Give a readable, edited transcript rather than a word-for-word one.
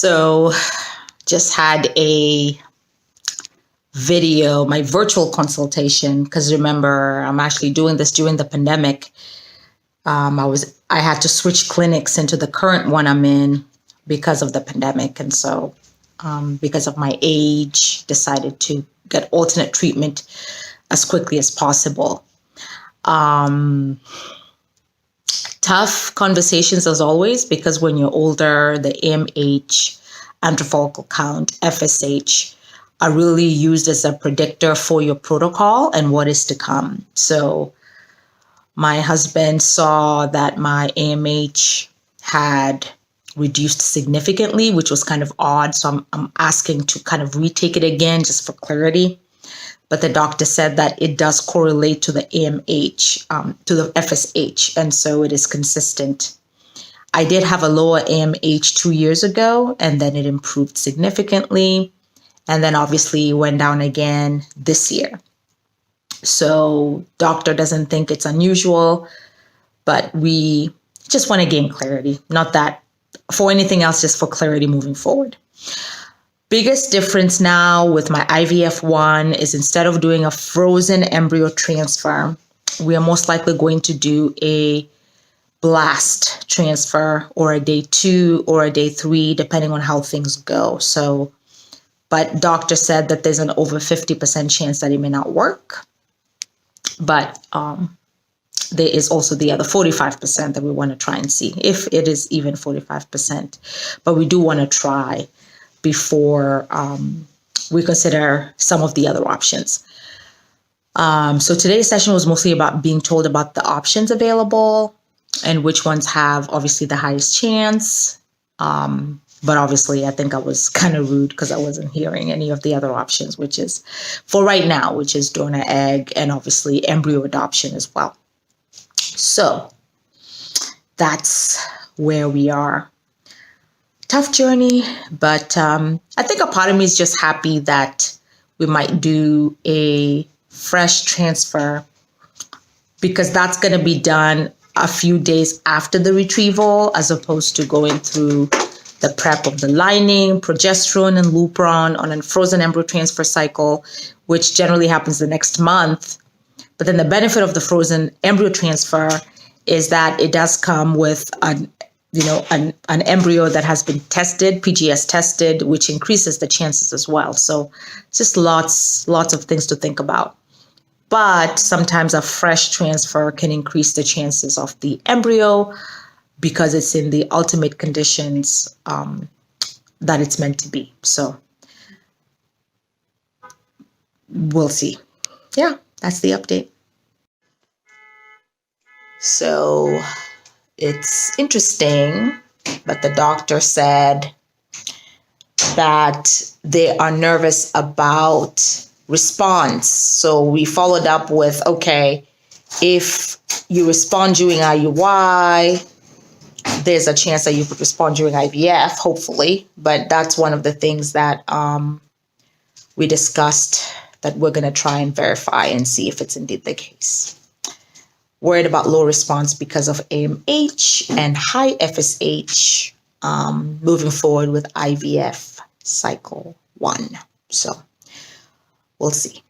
So just had a video, my virtual consultation, because remember, I'm actually doing this during the pandemic. I had to switch clinics into the current one I'm in because of the pandemic. And so because of my age, decided to get alternate treatment as quickly as possible. Tough conversations as always, because when you're older, the AMH, antrafollicle count, FSH are really used as a predictor for your protocol and what is to come. So my husband saw that my AMH had reduced significantly, which was kind of odd. So I'm asking to kind of retake it again just for clarity. But the doctor said that it does correlate to the AMH, to the FSH, and so it is consistent. I did have a lower AMH 2 years ago, and then it improved significantly, and then obviously went down again this year. So doctor doesn't think it's unusual, but we just want to gain clarity, not that for anything else, just for clarity moving forward. Biggest difference now with my IVF one is instead of doing a frozen embryo transfer, we are most likely going to do a blast transfer or a day 2 or a day 3, depending on how things go. So, but doctor said that there's an over 50% chance that it may not work. But there is also the other 45% that we want to try and see, if it is even 45%. But we do want to try before we consider some of the other options. So today's session was mostly about being told about the options available and which ones have obviously the highest chance. But obviously I think I was kind of rude because I wasn't hearing any of the other options, which is for right now, which is donor egg and obviously embryo adoption as well. So that's where we are. Tough journey, but I think a part of me is just happy that we might do a fresh transfer, because that's going to be done a few days after the retrieval, as opposed to going through the prep of the lining, progesterone, and Lupron on a frozen embryo transfer cycle, which generally happens the next month. But then the benefit of the frozen embryo transfer is that it does come with an embryo that has been tested, PGS tested, which increases the chances as well. So just lots of things to think about. But sometimes a fresh transfer can increase the chances of the embryo because it's in the ultimate conditions that it's meant to be. So we'll see. Yeah, that's the update. So it's interesting, but the doctor said that they are nervous about response. So we followed up with, okay, if you respond during IUI, there's a chance that you could respond during IVF, hopefully. But that's one of the things that we discussed that we're going to try and verify and see if it's indeed the case. Worried about low response because of AMH and high FSH moving forward with IVF cycle 1. So we'll see.